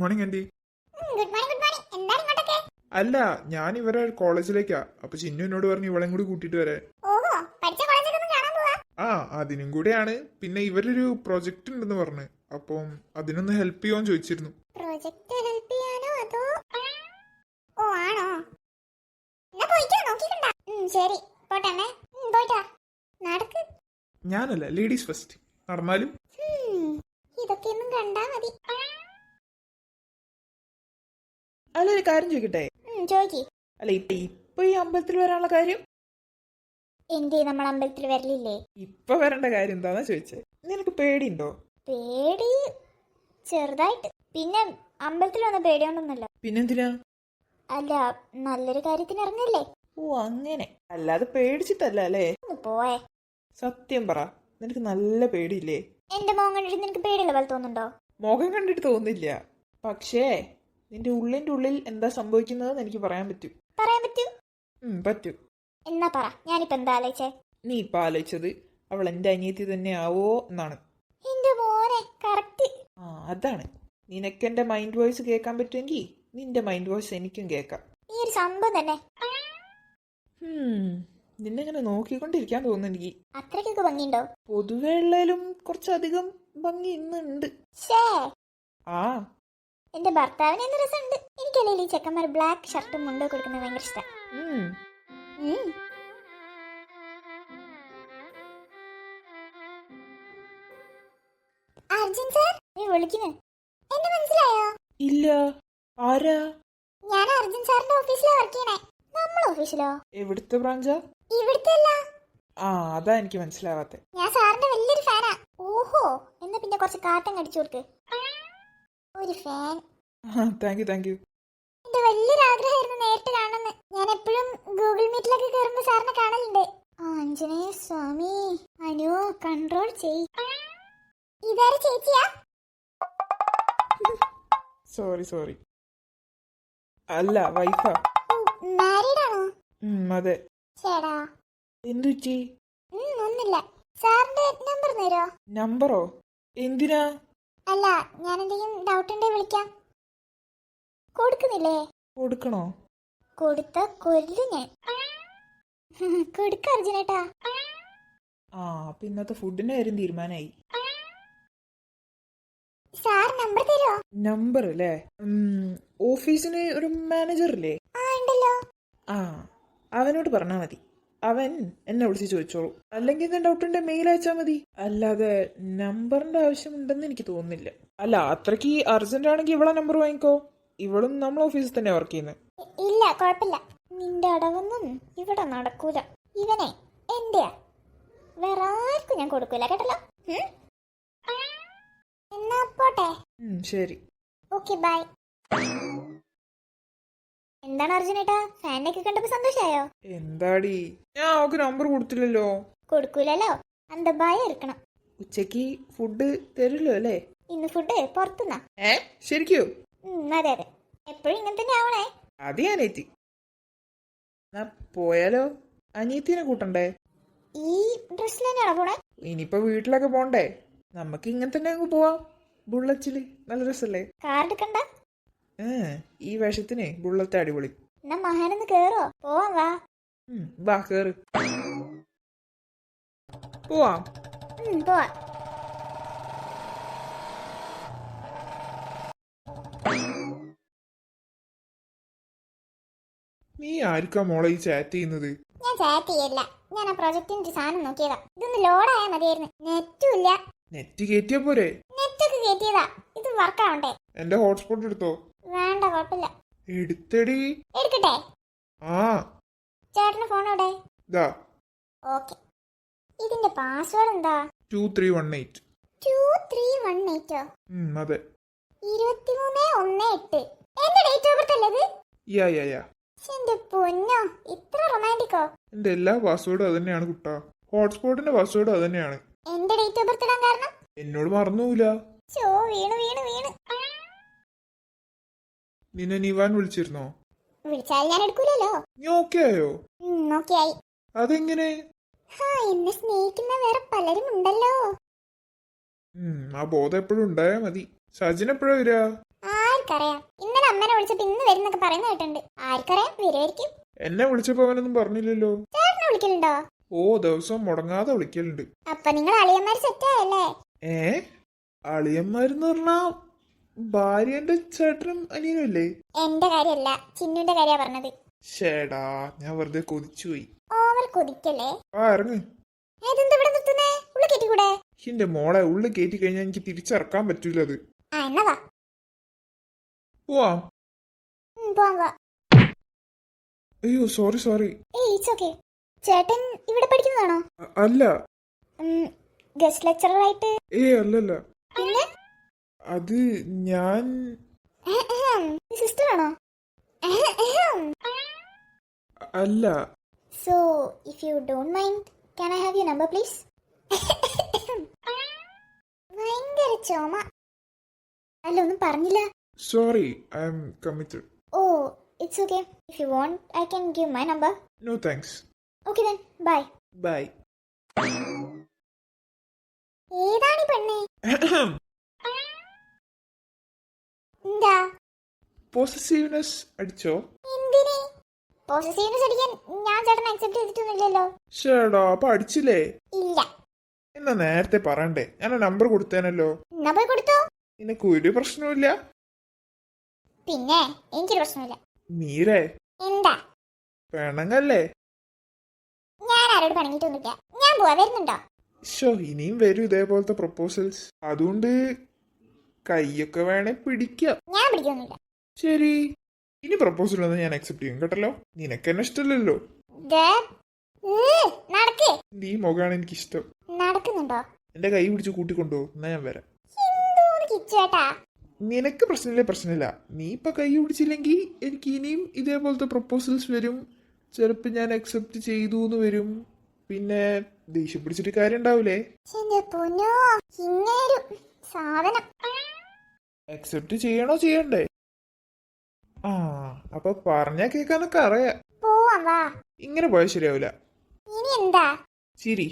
Morning anti. Good morning good morning. എന്താണ് ഇങ്ങോട്ടൊക്കെ? അല്ല, ഞാൻ ഇവരെ കോളേജിലേക്കാ. അപ്പൊ ചിന്നു എന്നോട് പറഞ്ഞു ഇവളെയും കൂടി കൂട്ടിട്ട് വരാൻ. ഓഹോ, പഠിച്ച കോളേജൊക്കെ ഒന്ന് കാണാൻ പോവാ? ആ, അതിനും കൂടെയാണ്. പിന്നെ ഇവരൊരു പ്രൊജക്ട് ഉണ്ടെന്ന് പറഞ്ഞു. അപ്പം അതിനൊന്ന് ഹെൽപ്പ് ചെയ്യുമോന്ന് ചോദിച്ചിരുന്നു. പ്രൊജക്ട് ഹെൽപ്പ് ചെയ്യാനോ അതോ? ഓ ആണോ? എന്നാ പോയിട്ടോ, നോക്കിക്കണ്ട. ശരി പോട്ടെ അമ്മേ. പോയിട്ടാ നടക്ക്. ഞാനല്ല, ലേഡീസ് ഫസ്റ്റ്. നടന്നാലും ഇതൊക്കെ ഒന്നും കണ്ടാ മതി. അല്ല, ഒരു കാര്യം ചോദിക്കട്ടെ? ചോദിക്കി. അല്ല, ഇപ്പൊ ഈ അമ്പലത്തിൽ വരാനുള്ള കാര്യം? എന്തേ, നമ്മൾ അമ്പലത്തിൽ വരലില്ലേ? ഇപ്പൊ വരേണ്ട കാര്യം എന്താന്നാ ചോദിച്ചേ. നിനക്ക് പേടിയുണ്ടോ? പേടി ചെറുതായിട്ട്. പിന്നെ അമ്പലത്തിൽ വന്ന പേടിയോണ്ടൊന്നുമല്ല. പിന്നെന്തിനാ? അല്ല, നല്ലൊരു കാര്യത്തിന് ഇറങ്ങല്ലേ. ഓ അങ്ങനെ. അല്ലാതെ പേടിച്ചിട്ടല്ല അല്ലേ? ഒന്ന് പോയെ. സത്യം പറ, നിനക്ക് നല്ല പേടിയില്ലേ? എന്റെ മോൻ കണ്ടിട്ട് നിനക്ക് പേടിയുള്ള പോലെ തോന്നുന്നുണ്ടോ? മുഖം കണ്ടിട്ട് തോന്നില്ല. പക്ഷേ നിന്റെ ഉള്ളിന്റെ ഉള്ളിൽ എന്താ സംഭവിക്കുന്നതെന്ന് എനിക്ക് പറയാൻ പറ്റും. പറയാൻ പറ്റൂ? പറ്റും. എന്നാ പറ. ഞാനിപ്പോ എന്താ ആലോചിച്ചേ? നീ ഇപ്പൊ ആലോചിച്ചത് അവൾ എന്റെ അനിയത്തി തന്നെ ആവോ എന്നാണ്. എന്റെ മോനെ, കറക്റ്റ്. അതാണ്. നിനക്ക് എന്റെ മൈൻഡ് വോയിസ് കേൾക്കാൻ പറ്റുമെങ്കിൽ നിന്റെ മൈൻഡ് വോയിസ് എനിക്കും കേൾക്കാം. ഈ ഒരു സംഭവം തന്നെ. നിന്നെ ഇങ്ങനെ നോക്കിക്കൊണ്ടിരിക്കാൻ തോന്നുന്നു എനിക്ക്. അത്രയ്ക്കൊക്കെ ഭംഗിയുണ്ടോ? പൊതുവെ ഉള്ളതിലും കുറച്ചധികം ഭംഗി ഇന്നുണ്ട്. ഷേ, ആ എന്റെ ഭർത്താവിന് എന്ത് രസമുണ്ട്. എനിക്കല്ലേ ഈ ചെക്കന്മാർ ബ്ലാക്ക് ഷർട്ടും മുണ്ടോ കൊടുക്കുന്നത് ഭയങ്കര ഇഷ്ടം. അർജുൻ സാർ വിളിക്കുന്നു. എന്നെ മനസ്സിലായോ? ഇല്ല. ആരാ? ഞാൻ അർജുൻ സാറിന്റെ ഓഫീസിലാ വർക്ക് ചെയ്യണേ. നമ്മളെ ഓഫീസിലോ? എവിടുത്തെ ബ്രാഞ്ചാ? ഇവിടുത്തെ അല്ല. അതാ എനിക്ക് മനസ്സിലാവാത്തെ. ഞാൻ സാറിന്റെ വലിയൊരു ഫാനാ. ഓഹോ, എന്നാ പിന്നെ കുറച്ച് കാട്ടം കടിച്ചു കൊടുക്ക്. ഒരു fan. Thank you thank you. എന്റെ വലിയൊരു ആഗ്രഹമായിരുന്നു നേരിട്ട് കാണണമെന്ന്. ഞാൻ എപ്പോഴും ഗൂഗിൾ മീറ്റിലൊക്കെ കയറുമ്പോ സാറിനെ കാണലുണ്ട്. ആഞ്ജനേയ സ്വാമി, അനു കൺട്രോൾ ചെയ്. ഇതാര ചേച്ചിയാ? സോറി. അല്ല, വൈഫാ. മാരീഡ് ആണോ? അതെ. ചേടാ. എന്തു പറ്റി? ഒന്നില്ല. സാറിന്റെ നമ്പർ തരോ? നമ്പറോ? എന്തിനാ? അല്ല, ഞാൻ എന്തെങ്കിലും ഡൗട്ട് ഉണ്ടെ വിളിക്കാം. കൊടുക്കുന്നില്ലേ? കൊടുക്കണോ? കൊടുത്ത കൊല്ലു ഞാൻ. കൊടുക്ക അർജുനേട്ടാ. അപ്പൊ ഇന്നത്തെ ഫുഡിന്റെ കാര്യം തീരുമാനമായി. സാർ നമ്പർ തരോ? നമ്പർ അല്ലേ? ഓഫീസിന് ഒരു മാനേജർ ഇല്ലേ? ഉണ്ടല്ലോ. അവനോട് പറഞ്ഞാ മതി. അവൻ എന്നെ വിളിച്ച് ചോദിച്ചോളൂ. അല്ലെങ്കിൽ എന്തെങ്കിലും ഡൗട്ട് ഉണ്ടെ മെയിൽ അയച്ചാൽ മതി. അല്ലാതെ നമ്പറിന്റെ ആവശ്യമുണ്ടെന്ന് എനിക്ക് തോന്നുന്നില്ല. അല്ല, അത്രയ്ക്ക് അർജന്റ് ആണെങ്കിൽ ഇവളെ നമ്പർ വാങ്ങിക്കോ. ഇവളും നമ്മൾ ഓഫീസിൽ തന്നെ വർക്ക് ചെയ്യുന്നത്. ഇല്ല, കുഴപ്പമില്ല. നിന്റെ അടവൊന്നും ഇവിടെ നടക്കൂല. ഇവനെ എന്റെയാ, വേറെ ആർക്കും ഞാൻ കൊടുക്കൂല, കേട്ടല്ലോ. എന്നാ പോട്ടെ. ശരി. Okay, bye. എന്താണ് അർജുനേട്ടാ, ഫാനിനെ ഒക്കെ കണ്ടപ്പോ സന്തോഷായോ? എന്താടി, ഞാൻ അവക്ക് നമ്പർ കൊടുത്തില്ലല്ലോ. കൊടുക്കൂലല്ലോ, അന്ത ഭയം ഇരിക്കണം. ഉച്ചക്ക് ഫുഡ് തരില്ലോ അല്ലേ? ഇന്ന് ഫുഡ് പുറത്തുനിന്നാ. ശരിക്കോ? അതെ. എപ്പോഴും ഇങ്ങനെ തന്നെ ആവണേ. അത് ഞാൻ എത്തി. പോയാലോ? അനിയത്തിനെ കൂട്ടണ്ടേ? ഈ ഡ്രസ്സിൽ തന്നെയാണോ പോണേ? ഇനിയിപ്പോ വീട്ടിലൊക്കെ പോണ്ടേ? നമുക്ക് ഇങ്ങനെ തന്നെ അങ്ങ് പോവാം. ബുള്ളറ്റില് നല്ല രസല്ലേ? കാർ എടുക്കണ്ട. ഈ വേഷത്തിന് ബുള്ളറ്റ് അടിപൊളി. എന്നാ മഹാനൊന്ന് കേറോ? പോവാം, വാ. വാ, കേറ്. പോവാം. പോവാ. നീ ആർക്കാ മോളെ ഈ ചാറ്റ് ചെയ്യുന്നത്? ഞാൻ ചാറ്റ് ചെയ്യല്ല. ഞാൻ ആ പ്രൊജക്ടിന്റെ സാധനം നോക്കിയതാ. ഇതൊന്ന് ലോഡായാ മതിയായിരുന്നു. നെറ്റും ഇല്ല. നെറ്റ് കയറ്റിയാ പോരെ? നെറ്റൊക്കെ കയറ്റിയതാ, ഇത് വർക്ക് ആവണ്ടേ? എന്റെ ഹോട്ട്സ്പോട്ട് എടുത്തോ? വേണ്ട, കുഴപ്പമില്ല. എടുത്തടി. എടുക്കട്ടെ? ചേട്ടന് ഫോൺ എവിടെ? ഓക്കെ. ഇതിന്റെ പാസ്വേഡ് എന്താ? 2318. 2318ഓ? അതെ. 2318. എന്റെ ഡേറ്റ് ഓഫ് ബർത്ത് അല്ലേ ഇത്? യാ. എന്റെ പൊന്നോ, ഇത്ര റൊമാൻറ്റിക്കോ? എന്റെ എല്ലാ പാസ്വേഡും അത് തന്നെയാണ് കുട്ടാ. ഹോട്ട്സ്പോട്ടിന്റെ പാസ്വേഡും അത് തന്നെയാണ്. എന്റെ ഡേറ്റ് ഓഫ് ബർത്ത് ഇടാൻ കാരണം? എന്നോട് മറന്നുമില്ല. വീണ്. നിന്നെ നിവാൻ വിളിച്ചിരുന്നോ? വിളിച്ചാൽ ഞാൻ എടുക്കൂലല്ലോ. നീ ഓക്കെ ആയോ? ഓക്കെ ആയി. അതെങ്ങനെ? എന്നെ സ്നേഹിക്കുന്ന വേറെ പലരും ഉണ്ടല്ലോ. ആ ബോധം എപ്പോഴും ഉണ്ടായാ മതി. സജിൻ എപ്പോഴാ വരിക? ആർക്കറിയാം. ഇന്നലെ അമ്മനെ വിളിച്ചപ്പോ ഇന്ന് വരുന്നൊക്കെ പറയുന്ന കേട്ടിട്ടുണ്ട്. ആർക്കറിയാം, വരുമായിരിക്കും. എന്നെ വിളിച്ചപ്പോ അവനൊന്നും പറഞ്ഞില്ലല്ലോ. ചേട്ടനെ വിളിക്കലുണ്ടോ? ഓ, ദിവസം മുടങ്ങാതെ വിളിക്കലുണ്ട്. അപ്പൊ നിങ്ങൾ അളിയന്മാര് സെറ്റായല്ലേ? അളിയന്മാരെന്ന് പറഞ്ഞാ ഭാര്യന്റെ ചേട്ടനും അനിയനല്ലേ? എന്റെ കാര്യമല്ല, ചിന്നുന്റെ കാര്യ പറഞ്ഞത്. ഷേടാ, ഞാൻ വെറുതെ കൊതിച്ചുപോയി. ഓവർ കൊതിക്കല്ലേ. ഇറങ്ങ്. ഏതെന്താ ഇവിടെ നിർത്തുന്നേ? ഉള്ള കേട്ടിക്കൂടെ? എന്റെ മോളെ ഉള്ളിൽ കയറ്റി കഴിഞ്ഞാൽ എനിക്ക് തിരിച്ചിറക്കാൻ പറ്റൂല. അത് എന്നാ വാ. പോവാം. പോവാം വാ. അയ്യോ, സോറി. It's okay. ചേട്ടൻ ഇവിടെ പഠിക്കുന്നതാണോ? അല്ല. ഗസ്റ്റ് ലെക്ചറർ ആയിട്ട്? അല്ലല്ല. പിന്നെ അത് ഞാൻ സിസ്റ്റർ ആണോ? അല്ല. So if you don't mind, can I have your number please? ഭയങ്കര ചോമ. അല്ല, ഒന്നും പറഞ്ഞില്ല. Sorry, I am committed. Oh, it's okay. If you want I can give my number. No thanks. Okay then, bye. Bye. ഏതാണ് പെണ്ണേ? എന്താ? Possessiveness അടിച്ചോ? എന്തിനെ പോസസീവ്നെസ് അടിക്കാൻ? ഞാൻ ചേട്ടനെ അക്സെപ്റ്റ് ചെയ്തിട്ടൊന്നുമില്ലല്ലോ. ഷേടാ, അപ്പൊ അടിച്ചില്ലേ? ഇല്ല. എന്നാ നേരത്തെ പറയണ്ടേ? ഞാൻ നമ്പർ കൊടുത്തേനല്ലോ. എന്നാ പോയി കൊടുത്തോ. നിനക്ക് ഒരു പ്രശ്നവുമില്ല? പിന്നെ എനിക്കൊരു പ്രശ്നമില്ല. മീരേ, എന്താ? പെണങ്ങല്ലേ? ഞാൻ ആരോട് പണങ്ങിട്ടൊന്നുമില്ല. ഞാൻ പോവാ. വരുന്നുണ്ടോ? ഇനിയും വരും ഇതേപോലത്തെ പ്രപ്പോസൽസ്. അതുകൊണ്ട് കൈയൊക്കെ വേണേ പിടിക്കാം. ഞാൻ പിടിക്കൊന്നുമില്ല. ശരി, ഇനി പ്രപ്പോസൽ ഒന്നും ഞാൻ അക്സെപ്റ്റ് ചെയ്യും കേട്ടല്ലോ. നിനക്ക് എന്നെ ഇഷ്ടമല്ലല്ലോ. നടക്ക്. ഈ മുഖമാണ് എനിക്ക് ഇഷ്ടം. നടക്കുന്നുണ്ടോ? എന്റെ കൈ പിടിച്ച് കൂട്ടിക്കൊണ്ടോ, എന്നാ ഞാൻ വരാം. കിച്ചേട്ടാ, നിനക്ക് പ്രശ്നമില്ല. നീ ഇപ്പൊ കൈ പിടിച്ചില്ലെങ്കിൽ എനിക്ക് ഇനിയും ഇതേപോലത്തെ പ്രപ്പോസൽസ് വരും. ചിലപ്പോ ഞാൻ അക്സെപ്റ്റ് ചെയ്തു എന്ന് വരും. പിന്നെ ദേഷ്യം പിടിച്ചിട്ട് കാര്യം ഉണ്ടാവൂലേ? പൊന്നോ, ഇങ്ങനൊരു സാധനം. അക്സെപ്റ്റ് ചെയ്യണോ ചെയ്യണ്ടേ? അപ്പൊ പറഞ്ഞാ കേൾക്കാനൊക്കെ അറിയാം. പോവാം വാ. ഇങ്ങനെ പോയാൽ ശരിയാവൂല. ഇനി എന്താ? ചിരി.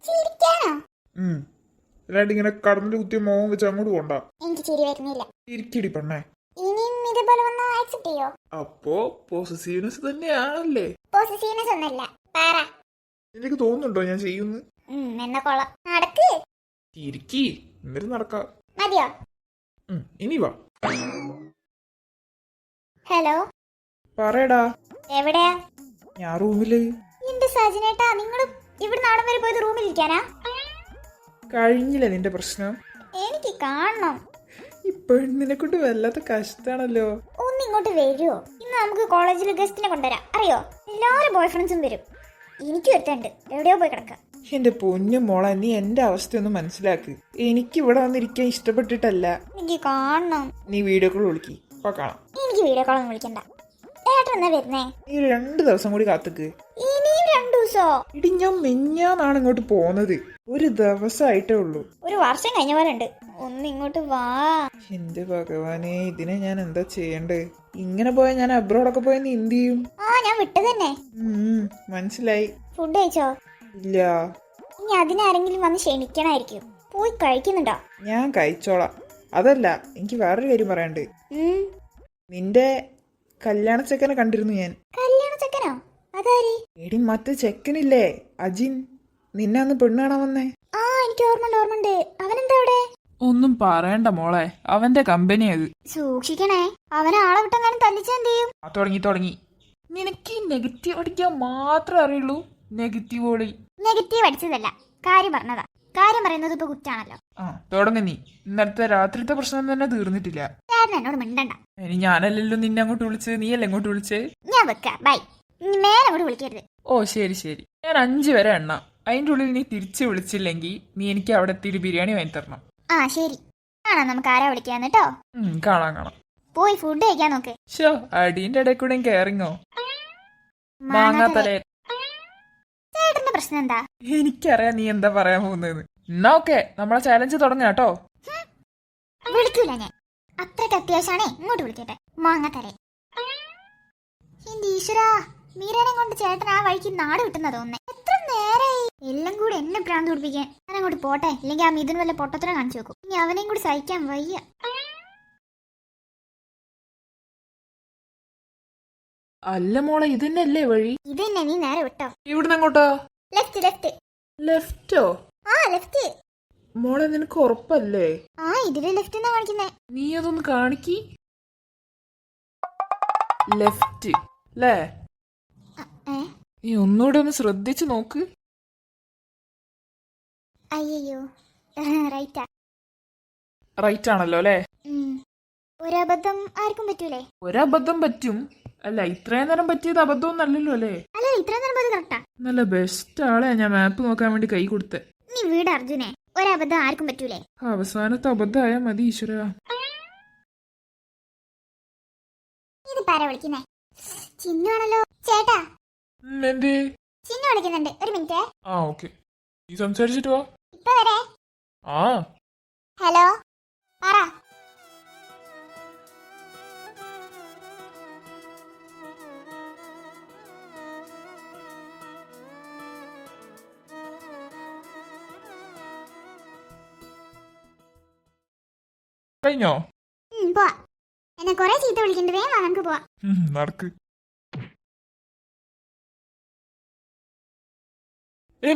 ചിരിക്കാനോ? അല്ലാണ്ട് ഇങ്ങനെ കടന്നിട്ട് കുത്തിയ മോഹം വെച്ച് അങ്ങോട്ട് പോണ്ട. എനിക്ക് ചിരി വരുന്നില്ല. ഇരിക്കടി പെണ്ണേ. ഇനിയും ഇതേപോലെ വന്നാ ആക്സെപ്റ്റ് ചെയ്യോ? അപ്പോ പോസസീവ്നെസ് തന്നെയാണല്ലേ? പോസസീവ്നെസ് ഒന്നല്ല, പറ. നിനക്ക് തോന്നുന്നുണ്ടോ ഞാൻ ചെയ്യുന്നു? എന്നാ കൊള്ളാം. നടക്ക്. ഇരിക്കി, എന്നിട്ട് നടക്കാം. മതിയോ? ഇനി വാ. ഹലോ, പറയടാ. എവിടെയാ? ഞാൻ റൂമില്. എന്റെ സജിനേട്ടാ, നിങ്ങൾ ഇവിടെ നാടൻ വരെ പോയത് റൂമിലിരിക്കാനാ? കഴിഞ്ഞില്ലേ നിന്റെ പ്രശ്നം? എനിക്ക് കാണണം. ഈ പെണ്ണിനെ കൊണ്ട് വല്ലാത്ത കഷ്ടാണല്ലോ. ഒന്നിങ്ങോട്ട് വരുമോ? ഇന്ന് നമുക്ക് കോളേജിൽ ഗസ്റ്റിനെ കൊണ്ടുവരാം. അറിയോ, എല്ലാവരും ബോയ് ഫ്രണ്ട്സും വരും. എനിക്ക് ഒരുത്തുണ്ട്, എവിടെയോ പോയി കിടക്കാം. എന്റെ പൊന്നു മോളെ, നീ എന്റെ അവസ്ഥയൊന്ന് മനസ്സിലാക്ക്. എനിക്ക് ഇവിടെ വന്നിരിക്കാൻ ഇഷ്ടപ്പെട്ടിട്ടല്ല. എനിക്ക് കാണണം. നീ വീഡിയോ കോൾ വിളിക്ക്, അപ്പൊ കാണാം. എനിക്ക് വീഡിയോ കോളൊന്നും വിളിക്കണ്ട. ഏട്ടൻ എന്നാ വരുന്നേ? നീ 2 ദിവസം കൂടി കാത്തുക്ക്. ഇനിയും 2 ദിവസോ? ഇടി, ഞാൻ മെഞ്ഞാന്നാണ് ഇങ്ങോട്ട് പോകുന്നത്. 1 ദിവസമായിട്ടേ ഉള്ളൂ. 1 വർഷം കഴിഞ്ഞ പോലെ ഉണ്ട്. ഒന്നിങ്ങോട്ട് വാ. എന്റെ ഭഗവാനെ, ഇതിനെ ഞാൻ എന്താ ചെയ്യണ്ടേ? ഇങ്ങനെ പോയാൽ ഞാൻ അബ്രോഡൊക്കെ പോയാൽ നീ എന്ത് ചെയ്യും? ഞാൻ വിട്ടു തന്നെ. മനസ്സിലായി. ഫുഡ് കഴിച്ചോ? ഇല്ല. ഇനി അതിനാരെങ്കിലും വന്ന് ക്ഷണിക്കണായിരിക്കും. പോയി കഴിക്കുന്നുണ്ടോ? ഞാൻ കഴിച്ചോളാം. അതല്ല, എനിക്ക് വേറൊരു കാര്യം പറയാണ്ട്. നിന്റെ കല്യാണ ചെക്കനെ കണ്ടിരുന്നു ഞാൻ. കല്യാണ ചെക്കനോ? അതാരി? എടി, മറ്റേ ചെക്കനില്ലേ, അജിൻ, നിന്നെ അന്ന് പെണ്ണ് കാണാൻ വന്നേ. എനിക്ക് ഓർമ്മണ്ട്. അവനെന്താ അവിടെ? ഒന്നും പറയണ്ട മോളെ, അവന്റെ കമ്പനി അത്. സൂക്ഷിക്കണേ, അവനെ ആളെ വിട്ടെങ്ങാനും തല്ലിച്ചാ എന്ത് ചെയ്യും? തുടങ്ങി. നിനക്ക് നെഗറ്റീവ് അടിക്കാൻ മാത്രമേ അറിയുള്ളൂ. നെഗറ്റീവ് അടിച്ചതല്ല, കാര്യം പറഞ്ഞതാ. കാര്യം പറയുന്നത് ഇപ്പൊ കുറ്റാണല്ലോ. തുടങ്ങ നീ. ഇന്നലത്തെ രാത്രിത്തെ പ്രശ്നം തന്നെ തീർന്നിട്ടില്ല. ചേട്ടൻ എന്നോട് മിണ്ടണ്ട. ഇനി ഞാനല്ലല്ലോ നിന്നെ അങ്ങോട്ട് വിളിച്ചത്, നീയല്ലേ ഇങ്ങോട്ട് വിളിച്ചേ. ഞാൻ വെക്കാം, ബൈ. മേലെ അങ്ങോട്ട് വിളിക്കരുത്. ഓ ശരി. ഞാൻ 5 വരെ എണ്ണാം. അതിന്റെ ഉള്ളിൽ നീ തിരിച്ചു വിളിച്ചില്ലെങ്കിൽ നീ എനിക്ക് അവിടെ എത്തിയിട്ട് ബിരിയാണി വാങ്ങി തരണം. ശരി. കാണാം നമുക്ക് ആരാ വിളിക്കാന്ന് കേട്ടോ. കാണാം. പോയി ഫുഡ് കഴിക്കാൻ നോക്ക്. അടീന്റെ ഇടയിൽ കൂടെ കയറിങ്ങോ. മാങ്ങാത്തല. ചേട്ടന്റെ പ്രശ്നം എന്താ? എനിക്കറിയാം നീ എന്താ പറയാൻ പോകുന്നത്. എന്നാ ഓക്കെ, നമ്മളെ ചാലഞ്ച് തുടങ്ങാം കേട്ടോ. വിളിക്കൂല ഞാൻ. അത്രയ്ക്ക് അത്യാവശ്യമാണേ ഇങ്ങോട്ട് വിളിക്കട്ടെ. മാങ്ങാത്തല. എന്റെ ഈശ്വരാ, മീരനെ കൊണ്ട് ചേട്ടൻ ആ വഴിക്ക് നാട് വിട്ടുന്ന തോന്നുന്നേ. എത്ര നേരായി എല്ലാം കൂടി എന്നെ ഭ്രാന്ത് പിടിപ്പിക്കാൻ. ഞാൻ അങ്ങോട്ട് പോട്ടെ, ഇല്ലെങ്കിൽ ആ മിഥുൻ വല്ല പൊട്ടത്തരം കാണിച്ചു വെക്കും. ഇനി അവനെയും കൂടി സഹിക്കാൻ വയ്യ. അല്ല മോളെ ഇതന്നെയല്ലേ വഴി? ഇത് തന്നെ, നീ നേരെ വിട്ടോ. ഇവിടുന്ന് എങ്ങോട്ടാ? Left left. ലെഫ്റ്റോ? ആ ലെഫ്റ്റ്. മോളെ നിനക്ക് ഉറപ്പല്ലേ? ആ ഇതില് ലെഫ്റ്റ് എന്നാ കാണിക്കുന്നേ. നീ അതൊന്ന് കാണിക്കി. ലെഫ്റ്റ് അല്ലേ? ഏ നീ ഒന്നുകൂടെ ഒന്ന് ശ്രദ്ധിച്ചു നോക്ക്. അയ്യോ റൈറ്റാ. റൈറ്റ് ആണല്ലോ അല്ലേ? ഒരബദ്ധം ആർക്കും പറ്റൂലേ? ഒരബദ്ധം പറ്റും. അല്ല ഇത്രയും നേരം പറ്റിയത് അബദ്ധമൊന്നും അല്ലല്ലോ അല്ലേ? അല്ല ഇത്രയും നേരം അത് കറക്റ്റാ. നല്ല ബെസ്റ്റ് ആളെ ഞാൻ മാപ്പ് നോക്കാൻ വേണ്ടി കൈ കൊടുത്തേ. നീ വീട് അർജുനെ, ഒരബദ്ധം ആർക്കും പറ്റൂലേ? അവസാനത്തെ അബദ്ധമായ മതി ഈശ്വര. ഇത് പാര വിളിക്കുന്നേ? ചിന്നുവാണല്ലോ. ചേട്ടാ എന്തേ? ചിന്നു വിളിക്കുന്നുണ്ട്, ഒരു മിനിറ്റ്. ആ ഓക്കെ, നീ സംസാരിച്ചിട്ട് വാ. ഇപ്പൊ വരെ. ആ ഹലോ പറ. കഴിഞ്ഞോ? പോവാ. എന്നെ കൊറേ ചീത്ത വിളിക്കണ്ട, വേഗം വാ, നമുക്ക് പോവാ. നടക്ക്.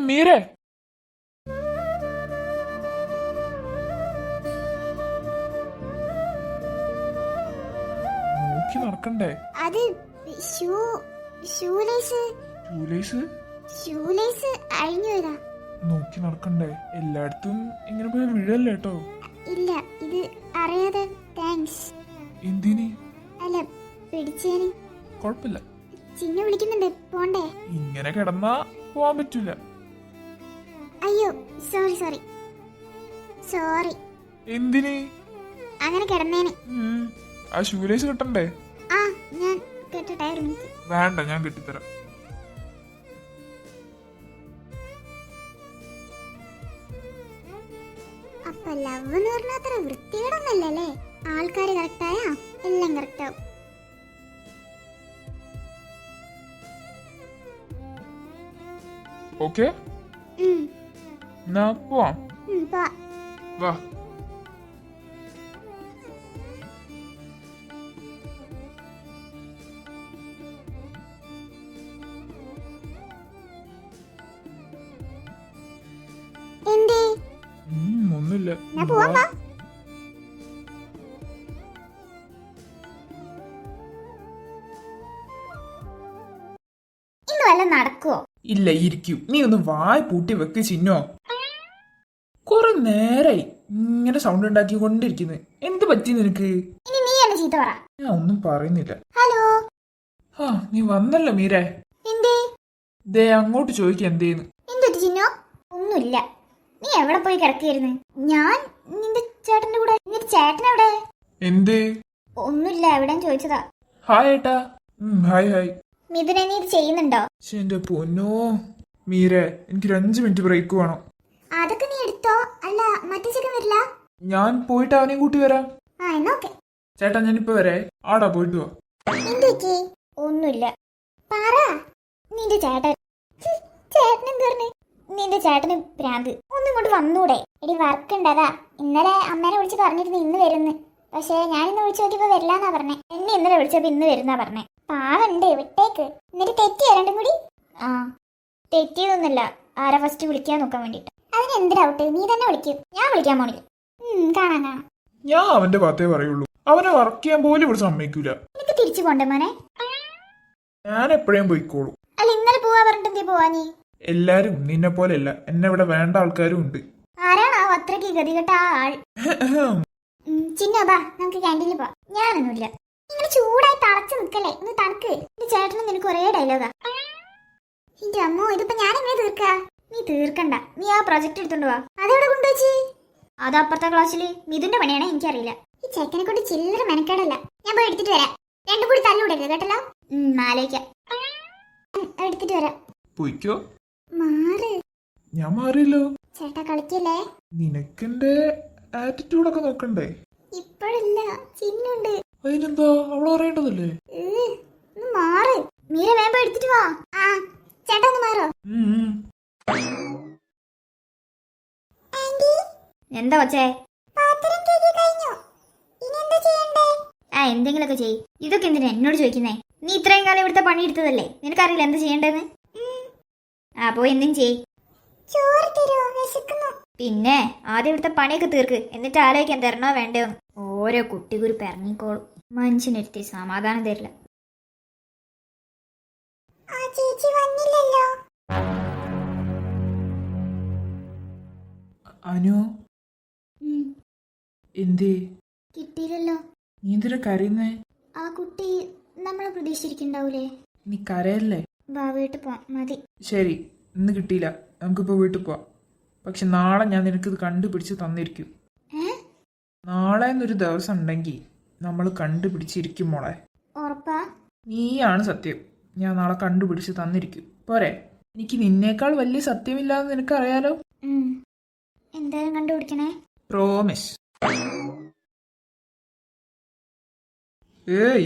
മീരേ, നോക്കി നടക്കണ്ടേ? അത് ഷൂലേസ് അഴിഞ്ഞു വരാ. നോക്കി നടക്കണ്ടേ? എല്ലായിടത്തും ഇങ്ങനെ പോയി വീഴല്ലേ കേട്ടോ. ഇല്ല, ഇത് അറിയാതെ. താങ്ക്സ്. എന്തിനി? അല്ല പിടിച്ചേന്. കൊഴപ്പില്ല. ചിന്നു വിളിക്കുന്നുണ്ട്, പോണ്ടേ? ഇങ്ങനെ കിടന്നാ പോവാൻ പറ്റൂല. അയ്യോ സോറി സോറി സോറി. എന്തിന്? അങ്ങനെ കിടന്നേന്. ആ ഷൂലേസ് കിട്ടണ്ടേ? ആ ഞാൻ കേട്ടിട്ടെ, ഒരു മിനിറ്റ്. വേണ്ട, ഞാൻ കെട്ടിത്തരാം. അപ്പൊ ലവ് എന്ന് പറഞ്ഞാൽ അത്ര വൃത്തികേടൊന്നല്ലേ? ആൾക്കാര് കറക്റ്റായ എല്ലാം കറക്റ്റ് ആവും. ഓക്കെ, എന്നാ പോവാം. പോവാ. വാ. എന്തേ? ഒന്നുമില്ല. ഞാൻ പോവാം. വാ. ഇന്ന് വല്ല നടക്കുവോ? ഇല്ല, ഇരിക്കൂ. നീ ഒന്ന് വായ് പൂട്ടി വെക്ക് ചിന്നോ. കുറെ നേരായി ഇങ്ങനെ സൗണ്ട് ഉണ്ടാക്കി കൊണ്ടിരിക്കുന്നു. എന്ത് പറ്റി നിനക്ക്? ഇനി നീ എന്നെ ചീത്ത പറ. ഞാൻ ഒന്നും പറയുന്നില്ല. ഹലോ. ആ നീ വന്നല്ലോ മീരേ. എന്തേ? ദേ അങ്ങോട്ട് ചോദിക്ക എന്തേന്ന്. എന്തൊരു ചിന്നോ? ഒന്നുമില്ല. നീ എവിടെ പോയി കിടക്കായിരുന്നു? ഞാൻ നിന്റെ ചേട്ടന്റെ കൂടെ. നിന്റെ ചേട്ടൻ എവിടെ? എന്തേ? ഒന്നുമില്ല, എവിടെയും ചോദിച്ചതാ. ഹായ് ഏട്ടാ. Hi hi. മിഥുനെ നീ ഇത് ചെയ്യുന്നുണ്ടോ? എന്റെ പൊന്നോ മീരേ, എനിക്കൊരു 5 മിനിറ്റ് ബ്രേക്ക് വേണം. അതൊക്കെ നീ എടുത്തോ. അല്ല മറ്റേ ചെക്കൻ വരില്ല? ഞാൻ പോയിട്ട് അവനെയും കൂട്ടി വരാം. ആ എന്നാ ഓക്കെ. ചേട്ടാ ഞാനിപ്പോ വരെ. ആടാ പോയിട്ട് വാ. എന്തൊക്കെ? ഒന്നുമില്ല. പറ. നിന്റെ ചേട്ടൻ. ചേട്ടൻ എന്ത് പറഞ്ഞു? നിന്റെ ചേട്ടന് ഭ്രാന്ത്. ഒന്നും ഇങ്ങോട്ട് വന്നൂടെ? എടി വർക്ക് ഉണ്ടതാ. ഇന്നലെ അമ്മേനെ വിളിച്ച് പറഞ്ഞിരുന്നു ഇന്ന് വരുന്ന്. പക്ഷെ ഞാൻ ഇന്ന് വിളിച്ചു നോക്കിയപ്പോ വരില്ലാന്നാ പറഞ്ഞേ. എന്നെ ഇന്നലെ വിളിച്ചപ്പോ ഇന്ന് വരുന്നാ പറഞ്ഞേ. പാവണ്ടേ, വിട്ടേക്ക്. എന്നിട്ട് തെറ്റിയോ രണ്ടും കൂടി? ആ തെറ്റിയതൊന്നുമില്ല. ആരാ ഫസ്റ്റ് വിളിക്കാൻ നോക്കാൻ വേണ്ടിട്ട്. അതിന് എന്ത് ഡൗട്ട്? നീ തന്നെ വിളിക്കും. ഞാൻ വിളിക്കാൻ പോണില്ല. കാണാൻ കാണാം. ഞാൻ അവന്റെ ഭാഗത്തേ പറയുള്ളൂ. അവനെ വർക്ക് ചെയ്യാൻ പോലും ഇവിടെ സമ്മതിക്കൂല. എനിക്ക് തിരിച്ചു പോണ്ടേ മോനെ? ഞാൻ എപ്പോഴും പോയിക്കോളൂ. അല്ല ഇന്നലെ പോവാ പറഞ്ഞിട്ട് എന്തേ പോവാ നീ? എല്ലാരും നിന്നെ പോലെയല്ല, എന്നെ ഇവിടെ വേണ്ട ആൾക്കാരും ഉണ്ട്. ആരാണോ അത്രക്ക് ഗതികെട്ട ആ ആൾ? ചിന്നോബാ നമുക്ക് ക്യാൻറ്റീനിൽ പോവാം. ഞാനൊന്നുമില്ല. നിങ്ങൾ ചൂടായി തളച്ചു നിൽക്കല്ലേ, ഒന്ന് തണുക്ക്. എന്റെ ചേട്ടനും നിനക്ക് ഒരേ ഡയലോഗാ. എന്റെ അമ്മോ, ഇതിപ്പോ ഞാൻ എങ്ങനെ തീർക്ക? നീ തീർക്കണ്ട. നീ ആ പ്രൊജക്ട് എടുത്തോണ്ട് വാ. അതെവിടെ കൊണ്ടുവച്ചി? അത് അപ്പുറത്തെ ക്ലാസ്സിൽ മിഥുന്റെ പണിയാണേ, എനിക്കറിയില്ല. ഈ ചെക്കനെ കൊണ്ട് ചില്ലറ മെനക്കേടല്ല. ഞാൻ പോയി എടുത്തിട്ട് വരാം. രണ്ടും കൂടി തല്ലൂടരുത് കേട്ടല്ലോ. ആലോചിക്കാം. എടുത്തിട്ട് വരാം. പോയിക്കോ. മാറ്. ഞാൻ മാറിയല്ലോ. ചേട്ടാ കളിക്കല്ലേ. നിനക്കെന്റെ ആറ്റിറ്റ്യൂഡൊക്കെ നോക്കണ്ടേ? ഇപ്പോഴില്ല, ചിന്നുണ്ട്. അതിനെന്താ, അവള് അറിയേണ്ടതല്ലേ? മാറ്. മീര വേമ്പോ എടുത്തിട്ട് വാ. ആ ചേട്ടാ ഒന്ന് മാറോ. എന്താ കൊച്ചേ? ആ എന്തെങ്കിലുമൊക്കെ ചെയ്. ഇതൊക്കെ എന്തിനാ എന്നോട് ചോദിക്കുന്നേ? നീ ഇത്രയും കാലം ഇവിടുത്തെ പണിയെടുത്തതല്ലേ, നിനക്കറിയില്ല എന്ത് ചെയ്യേണ്ടതെന്ന്. ആ പോയി എന്തും ചെയ്. പിന്നെ ആദ്യം ഇവിടുത്തെ പണിയൊക്കെ തീർക്ക്, എന്നിട്ട് ആലോചിക്കാൻ തരണോ വേണ്ടോന്ന്. ഓരോ കുട്ടികുരുപ്പ് ഇറങ്ങിക്കോളും, മനുഷ്യനെടുത്തി സമാധാനം തരില്ല. അനു എന്തേ? കിട്ടിയില്ലല്ലോ. നീ എന്തിനാ കരയുന്നേ? ആ കുട്ടി നമ്മളെ പ്രതീക്ഷിച്ചിരിക്കണ്ടാവൂലേ. നീ കരയല്ലേ? വാ വീട്ടിൽ പോവാം, മതി. ശരി, ഇന്ന് കിട്ടിയില്ല, നമുക്കിപ്പോൾ വീട്ടിൽ പോവാം. പക്ഷെ നാളെ ഞാൻ നിനക്കിത് കണ്ടുപിടിച്ച് തന്നിരിക്കും. നാളെ എന്നൊരു ദിവസം ഉണ്ടെങ്കിൽ നമ്മൾ കണ്ടുപിടിച്ചിരിക്കും മോളെ. ഉറപ്പാ? നീയാണ് സത്യം. ഞാൻ നാളെ കണ്ടുപിടിച്ച് തന്നിരിക്കും. പോരെ? എനിക്ക് നിന്നേക്കാൾ വലിയ സത്യമില്ലാന്ന് നിനക്കറിയാലോ. എന്തായാലും കണ്ടുപിടിക്കണേ. പ്രോമിസ്.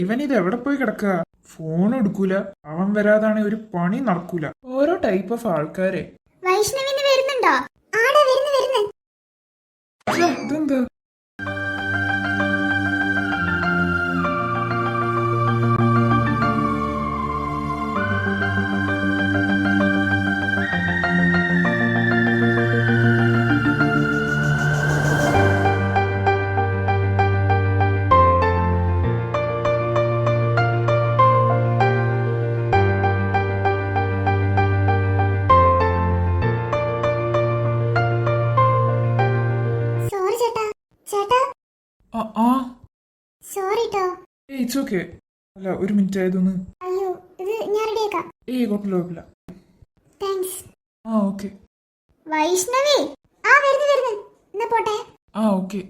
ഇവനിത് എവിടെ പോയി കിടക്കുക? ഫോൺ എടുക്കൂല, അവൻ വരാതാണ് ഒരു പണി നടക്കൂല. ഓരോ ടൈപ്പ് ഓഫ് ആൾക്കാരെ. വൈഷ്ണവിന് വരുന്നുണ്ടോ? ആടാ വരുന്നു. ഇതെന്താ? It's okay. അല്ല, ഒരു മിനിറ്റ് ആയതൊന്ന്. അയ്യോ, ഇത് ഞാൻ റെഡിയാക്കാം. കുഴപ്പമില്ല. താങ്ക്സ്. ഓക്കെ. വൈഷ്ണവി വരുന്നു. എന്നാ പോട്ടെ. ഓക്കെ.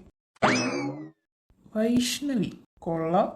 വൈഷ്ണവി കൊള്ളാം.